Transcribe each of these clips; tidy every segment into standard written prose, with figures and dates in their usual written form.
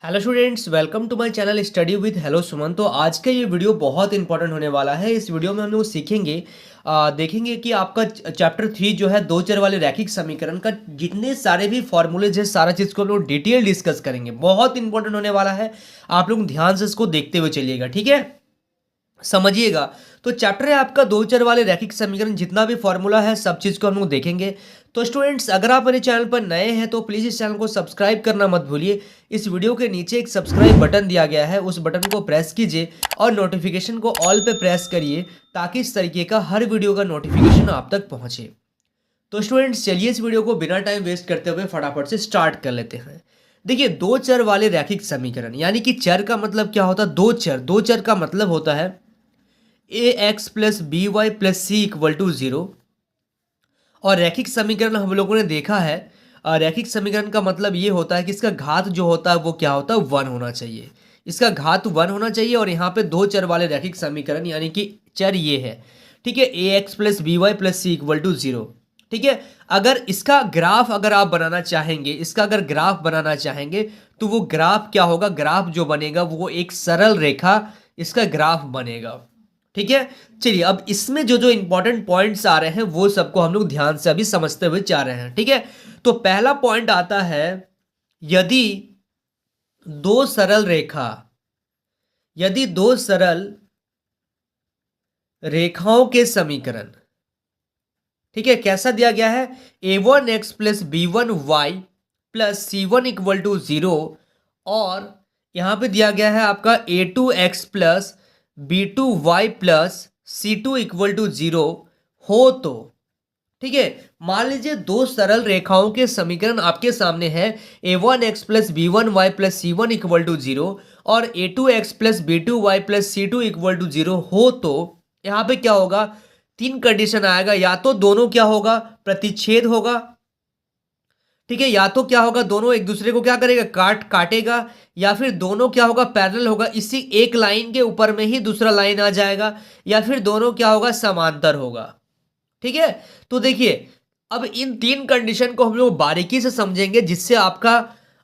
Hello students, welcome to my channel study with hello Suman. तो आज का ये वीडियो बहुत इंपॉर्टेंट होने वाला है। इस वीडियो में हम लोग सीखेंगे देखेंगे कि आपका चैप्टर 3 जो है दो चर वाले रैखिक समीकरण का जितने सारे भी फॉर्मूलेज है सारा चीज़ को हम लोग डिटेल डिस्कस करेंगे। बहुत इंपॉर्टेंट होने वाला है, आप लोग ध्यान से इसको देखते हुए चलिएगा, ठीक है। समझिएगा। तो चैप्टर है आपका दो चर वाले रैखिक समीकरण, जितना भी फॉर्मूला है सब चीज़ को हम लोग देखेंगे। तो स्टूडेंट्स, अगर आप मेरे चैनल पर नए हैं तो प्लीज़ इस चैनल को सब्सक्राइब करना मत भूलिए। इस वीडियो के नीचे एक सब्सक्राइब बटन दिया गया है, उस बटन को प्रेस कीजिए और नोटिफिकेशन को ऑल पे प्रेस करिए ताकि इस तरीके का हर वीडियो का नोटिफिकेशन आप तक पहुंचे। तो स्टूडेंट्स, चलिए इस वीडियो को बिना टाइम वेस्ट करते हुए फटाफट से स्टार्ट कर लेते हैं। देखिए, दो चर वाले रैखिक समीकरण, यानी कि चर का मतलब क्या होता है? दो चर का मतलब होता है a x plus b y plus c equal to zero. और रैखिक समीकरण हम लोगों ने देखा है, रैखिक समीकरण का मतलब ये होता है कि इसका घात जो होता है वो क्या होता है? वन होना चाहिए। इसका घात वन होना चाहिए। और यहाँ पे दो चर वाले रैखिक समीकरण यानी कि चर ये है, ठीक है, a x plus b y plus c equal to zero, ठीक है। अगर इसका ग्राफ अगर आप बनाना चाहेंगे, इसका अगर ग्राफ बनाना चाहेंगे तो वो ग्राफ क्या होगा? ग्राफ जो बनेगा वो एक सरल रेखा इसका ग्राफ बनेगा, ठीक है। चलिए, अब इसमें जो जो इंपॉर्टेंट पॉइंट्स आ रहे हैं वो सबको हम लोग ध्यान से अभी समझते हुए जा रहे हैं, ठीक है। तो पहला पॉइंट आता है, यदि दो सरल रेखा यदि दो सरल रेखाओं के समीकरण, ठीक है, कैसा दिया गया है? A one x plus b one y plus c one equal to zero, और यहां पे दिया गया है आपका a two x plus b two y plus c two equal to zero हो तो, ठीक है। मान लीजिए दो सरल रेखाओं के समीकरण आपके सामने हैं, a one x plus b one y plus c one equal to zero और a two x plus b two y plus c two equal to zero हो तो यहाँ पे क्या होगा? तीन कंडीशन आएगा। या तो दोनों क्या होगा? प्रतिच्छेद होगा, ठीक है। या तो क्या होगा? दोनों एक दूसरे को क्या करेगा? काटेगा। या फिर दोनों क्या होगा? पैरेलल होगा, इसी एक लाइन के ऊपर में ही दूसरा लाइन आ जाएगा। या फिर दोनों क्या होगा? समांतर होगा, ठीक है। तो देखिए, अब इन तीन कंडीशन को हम लोग बारीकी से समझेंगे जिससे आपका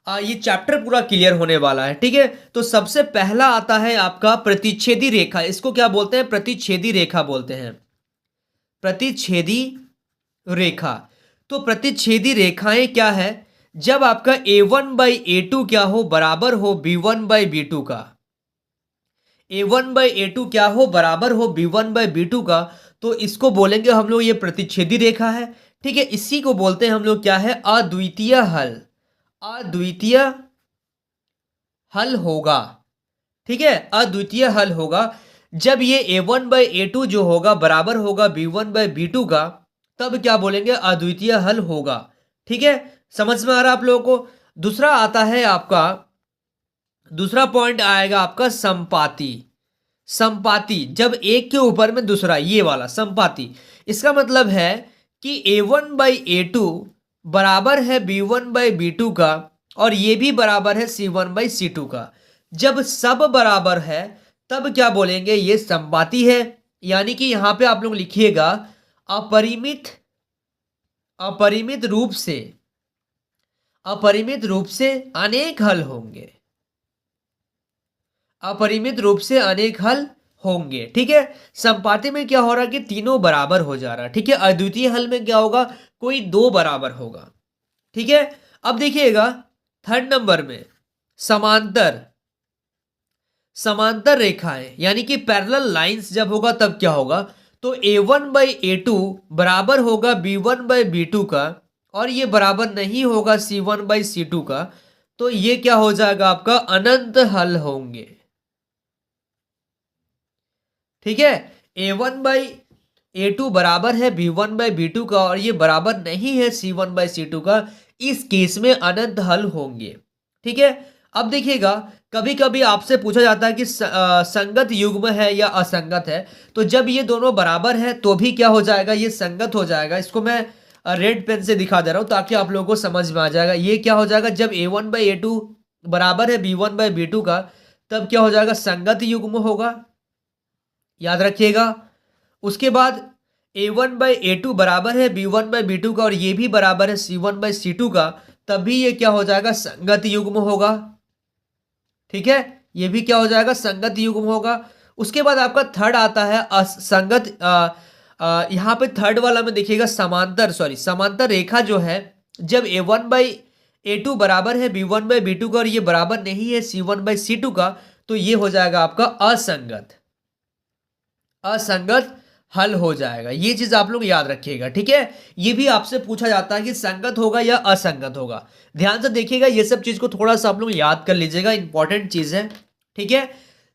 ये चैप्टर पूरा क्लियर होने वाला है, ठीक है। तो सबसे पहला आता है आपका प्रतिच्छेदी रेखा। इसको क्या बोलते हैं? प्रतिच्छेदी रेखा बोलते हैं, प्रतिच्छेदी रेखा। तो प्रतिच्छेदी रेखाएं क्या है? जब आपका a one by a two क्या हो? बराबर हो b one by b two का। A one by a two क्या हो? बराबर हो b one by b two का। तो इसको बोलेंगे हम लोग ये प्रतिच्छेदी रेखा है, ठीक है। इसी को बोलते हैं हम लोग क्या है? अद्वितीय हल। अद्वितीय हल होगा, ठीक है, अद्वितीय हल होगा। जब ये a one by a two जो होगा बराबर होगा b one by b two का, तब क्या बोलेंगे? अद्वितीय हल होगा, ठीक है। समझ में आ रहा है आप लोगों को? दूसरा आता है आपका, दूसरा पॉइंट आएगा आपका संपाती। संपाती, जब एक के ऊपर में दूसरा, ये वाला संपाती, इसका मतलब है कि a one by a two बराबर है b one by b two का और ये भी बराबर है c one by c two का। जब सब बराबर है तब क्या बोलेंगे? ये संपाती है। यानी कि यहां पे आप लोग लिखिएगा अपरिमित अपरिमित रूप से अपरिमित रूप से अनेक हल होंगे। अपरिमित रूप से अनेक हल होंगे, ठीक है। संपाती में क्या हो रहा है कि तीनों बराबर हो जा रहा है, ठीक है। अद्वितीय हल में क्या होगा? कोई दो बराबर होगा, ठीक है। अब देखिएगा थर्ड नंबर में समांतर समांतर रेखाएं, यानी कि पैरेलल लाइंस जब होगा तब क्या होगा? तो a one by a two बराबर होगा b one by b two का और ये बराबर नहीं होगा c one by c two का। तो ये क्या हो जाएगा? आपका अनंत हल होंगे, ठीक है। A one by a two बराबर है b one by b two का और ये बराबर नहीं है c one by c two का। इस केस में अनंत हल होंगे, ठीक है। अब देखिएगा, कभी कभी आपसे पूछा जाता है कि संगत युग्म है या असंगत है। तो जब ये दोनों बराबर है तो भी क्या हो जाएगा? ये संगत हो जाएगा। इसको मैं रेड पेन से दिखा दे रहा हूं ताकि आप लोगों को समझ में आ जाएगा। ये क्या हो जाएगा? जब a one by a two बराबर है b one by b two का, तब क्या हो जाएगा? संगत युग्म होगा, याद रखिएगा। उसके बाद a one by a two बराबर है b one by b two का और ये भी बराबर है c one by c two का, तब भी ये क्या हो जाएगा? संगत युग्म होगा। ठीक है, ये भी क्या हो जाएगा, संगत युग्म होगा। उसके बाद आपका थर्ड आता है असंगत। यहाँ पे थर्ड वाला में देखिएगा समांतर रेखा जो है, जब a1/a2 बराबर है b1/b2 का और ये बराबर नहीं है c1/c2 का, तो ये हो जाएगा आपका असंगत हल हो जाएगा। ये चीज आप लोग याद रखिएगा, ठीक है। ये भी आपसे पूछा जाता है कि संगत होगा या असंगत होगा। ध्यान से देखिएगा, ये सब चीज को थोड़ा सा आप लोग याद कर लीजिएगा, इंपॉर्टेंट चीज है, ठीक है।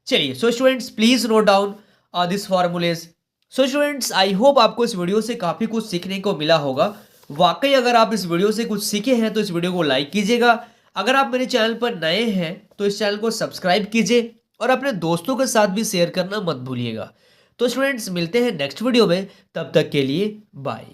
चलिए, so students please note down this formulas. So students, I hope आपको इस वीडियो से काफी कुछ सीखने को मिला होगा। वाकई अगर आप इस वीडियो से कुछ सीखे हैं तो इस वीडियो को लाइक कीजिएगा। अगर आप मेरे चैनल पर नए हैं तो इस चैनल को सब्सक्राइब कीजिए और अपने दोस्तों के साथ भी शेयर करना मत भूलिएगा। तो स्टूडेंट्स, मिलते हैं नेक्स्ट वीडियो में, तब तक के लिए बाय।